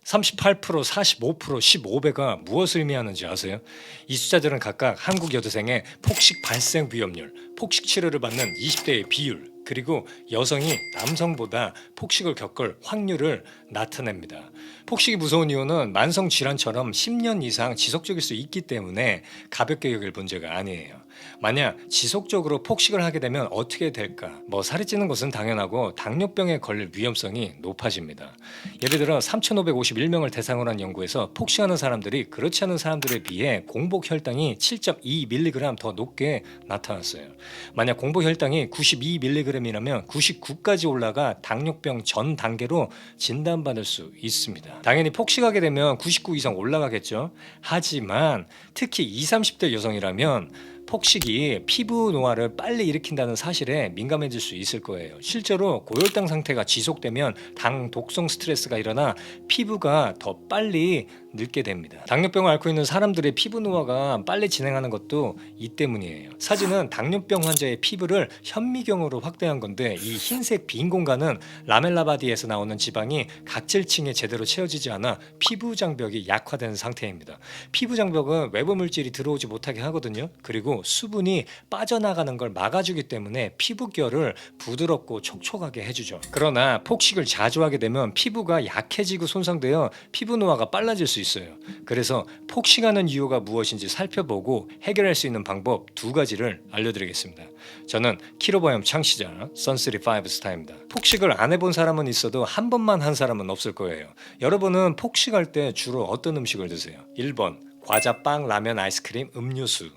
38%, 45%, 15배가 무엇을 의미하는지 아세요? 이 숫자들은 각각 한국 여대생의 폭식 발생 위험률, 폭식 치료를 받는 20대의 비율, 그리고 여성이 남성보다 폭식을 겪을 확률을 나타냅니다. 폭식이 무서운 이유는 만성 질환처럼 10년 이상 지속적일 수 있기 때문에 가볍게 여길 문제가 아니에요. 만약 지속적으로 폭식을 하게 되면 어떻게 될까? 살이 찌는 것은 당연하고 당뇨병에 걸릴 위험성이 높아집니다. 예를 들어 3,551명을 대상으로 한 연구에서 폭식하는 사람들이 그렇지 않은 사람들에 비해 공복 혈당이 7.2mg 더 높게 나타났어요. 만약 공복 혈당이 92mg이라면 99까지 올라가 당뇨병 전 단계로 진단받을 수 있습니다. 당연히 폭식하게 되면 99 이상 올라가겠죠. 하지만 특히 20, 30대 여성이라면 폭식이 피부 노화를 빨리 일으킨다는 사실에 민감해질 수 있을 거예요. 실제로 고혈당 상태가 지속되면 당 독성 스트레스가 일어나 피부가 더 빨리 늙게 됩니다. 당뇨병을 앓고 있는 사람들의 피부 노화가 빨리 진행하는 것도 이 때문이에요. 사진은 당뇨병 환자의 피부를 현미경으로 확대한 건데 이 흰색 빈 공간은 라멜라 바디에서 나오는 지방이 각질층에 제대로 채워지지 않아 피부 장벽이 약화된 상태입니다. 피부 장벽은 외부 물질이 들어오지 못하게 하거든요. 그리고 수분이 빠져나가는 걸 막아주기 때문에 피부결을 부드럽고 촉촉하게 해주죠. 그러나 폭식을 자주 하게 되면 피부가 약해지고 손상되어 피부 노화가 빨라질 수 있어요. 그래서 폭식하는 이유가 무엇인지 살펴보고 해결할 수 있는 방법 두 가지를 알려드리겠습니다. 저는 키로바이옴 창시자 선35스타입니다. 폭식을 안 해본 사람은 있어도 한 번만 한 사람은 없을 거예요. 여러분은 폭식할 때 주로 어떤 음식을 드세요? 1번 과자, 빵, 라면, 아이스크림, 음료수.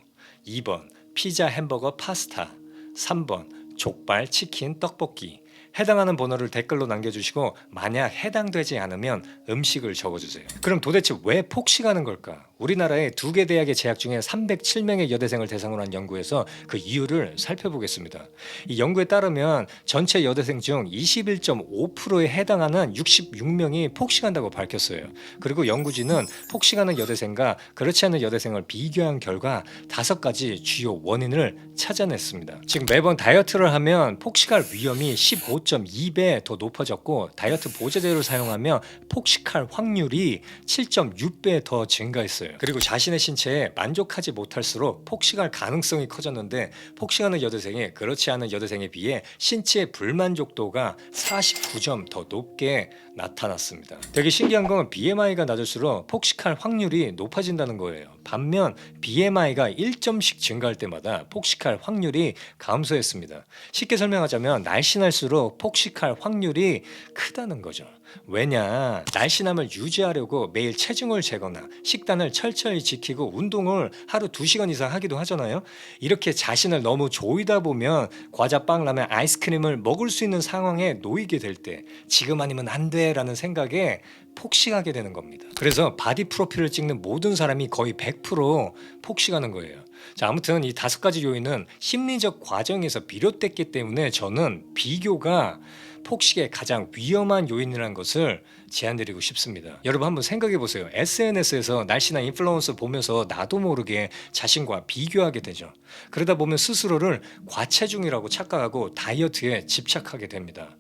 2번 피자, 햄버거, 파스타. 3번 족발, 치킨, 떡볶이. 해당하는 번호를 댓글로 남겨주시고 만약 해당되지 않으면 음식을 적어주세요. 그럼 도대체 왜 폭식하는 걸까? 우리나라의 2개 대학에 재학 중에 307명의 여대생을 대상으로 한 연구에서 그 이유를 살펴보겠습니다. 이 연구에 따르면 전체 여대생 중 21.5%에 해당하는 66명이 폭식한다고 밝혔어요. 그리고 연구진은 폭식하는 여대생과 그렇지 않은 여대생을 비교한 결과 5가지 주요 원인을 찾아냈습니다. 즉 매번 다이어트를 하면 폭식할 위험이 15.2배 더 높아졌고 다이어트 보조제를 사용하면 폭식할 확률이 7.6배 더 증가했어요. 그리고 자신의 신체에 만족하지 못할수록 폭식할 가능성이 커졌는데 폭식하는 여대생이 그렇지 않은 여대생에 비해 신체 불만족도가 49점 더 높게 나타났습니다. 되게 신기한 건 BMI가 낮을수록 폭식할 확률이 높아진다는 거예요. 반면 BMI가 1점씩 증가할 때마다 폭식할 확률이 감소했습니다. 쉽게 설명하자면 날씬할수록 폭식할 확률이 크다는 거죠. 왜냐? 날씬함을 유지하려고 매일 체중을 재거나 식단을 철저히 지키고 운동을 하루 2시간 이상 하기도 하잖아요. 이렇게 자신을 너무 조이다 보면 과자, 빵, 라면, 아이스크림을 먹을 수 있는 상황에 놓이게 될 때 지금 아니면 안 돼 라는 생각에 폭식하게 되는 겁니다. 그래서 바디 프로필을 찍는 모든 사람이 거의 100% 폭식하는 거예요. 자, 아무튼 이 5가지 요인은 심리적 과정에서 비롯됐기 때문에 저는 비교가 폭식의 가장 위험한 요인이라는 것을 제안드리고 싶습니다. 여러분 한번 생각해 보세요. SNS에서 날씬한 인플루언서 보면서 나도 모르게 자신과 비교하게 되죠. 그러다 보면 스스로를 과체중이라고 착각하고 다이어트에 집착하게 됩니다.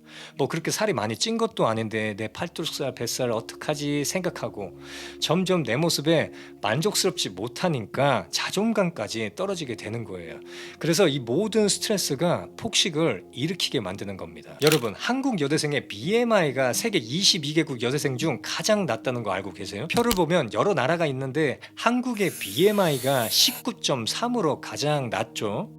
그렇게 살이 많이 찐 것도 아닌데 내 팔뚝살, 뱃살 어떡하지 생각하고 점점 내 모습에 만족스럽지 못하니까 자존감까지 떨어지게 되는 거예요. 그래서 이 모든 스트레스가 폭식을 일으키게 만드는 겁니다. 여러분 한국 여대생의 BMI가 세계 22개국 여대생 중 가장 낮다는 거 알고 계세요? 표를 보면 여러 나라가 있는데 한국의 BMI가 19.3으로 가장 낮죠.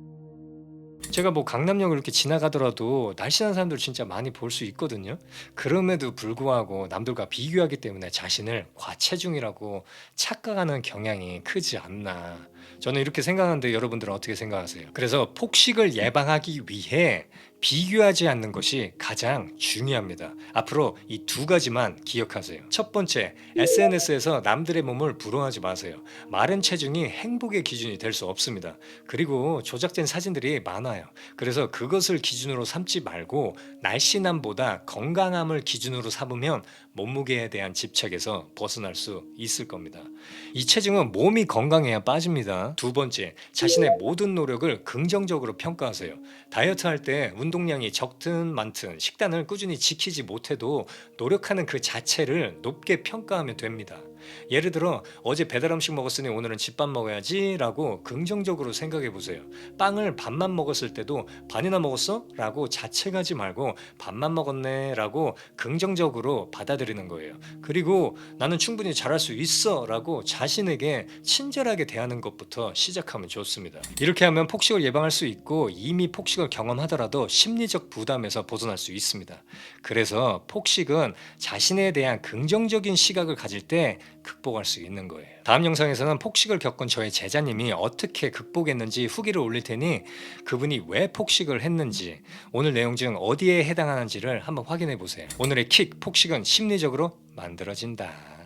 제가 강남역을 이렇게 지나가더라도 날씬한 사람들 진짜 많이 볼 수 있거든요. 그럼에도 불구하고 남들과 비교하기 때문에 자신을 과체중이라고 착각하는 경향이 크지 않나. 저는 이렇게 생각하는데 여러분들은 어떻게 생각하세요? 그래서 폭식을 예방하기 위해 비교하지 않는 것이 가장 중요합니다. 앞으로 이 2가지만 기억하세요. 첫 번째, SNS에서 남들의 몸을 부러워하지 마세요. 마른 체중이 행복의 기준이 될 수 없습니다. 그리고 조작된 사진들이 많아요. 그래서 그것을 기준으로 삼지 말고 날씬함보다 건강함을 기준으로 삼으면 몸무게에 대한 집착에서 벗어날 수 있을 겁니다. 이 체중은 몸이 건강해야 빠집니다. 있습니다. 두 번째, 자신의 모든 노력을 긍정적으로 평가하세요. 다이어트 할 때 운동량이 적든 많든 식단을 꾸준히 지키지 못해도 노력하는 그 자체를 높게 평가하면 됩니다. 예를 들어 어제 배달 음식 먹었으니 오늘은 집밥 먹어야지 라고 긍정적으로 생각해 보세요. 빵을 반만 먹었을 때도 반이나 먹었어? 라고 자책하지 말고 반만 먹었네 라고 긍정적으로 받아들이는 거예요. 그리고 나는 충분히 잘할 수 있어 라고 자신에게 친절하게 대하는 것부터 시작하면 좋습니다. 이렇게 하면 폭식을 예방할 수 있고 이미 폭식을 경험하더라도 심리적 부담에서 벗어날 수 있습니다. 그래서 폭식은 자신에 대한 긍정적인 시각을 가질 때 극복할 수 있는 거예요. 다음 영상에서는 폭식을 겪은 저의 제자님이 어떻게 극복했는지 후기를 올릴 테니 그분이 왜 폭식을 했는지 오늘 내용 중 어디에 해당하는지를 한번 확인해 보세요. 오늘의 킥, 폭식은 심리적으로 만들어진다.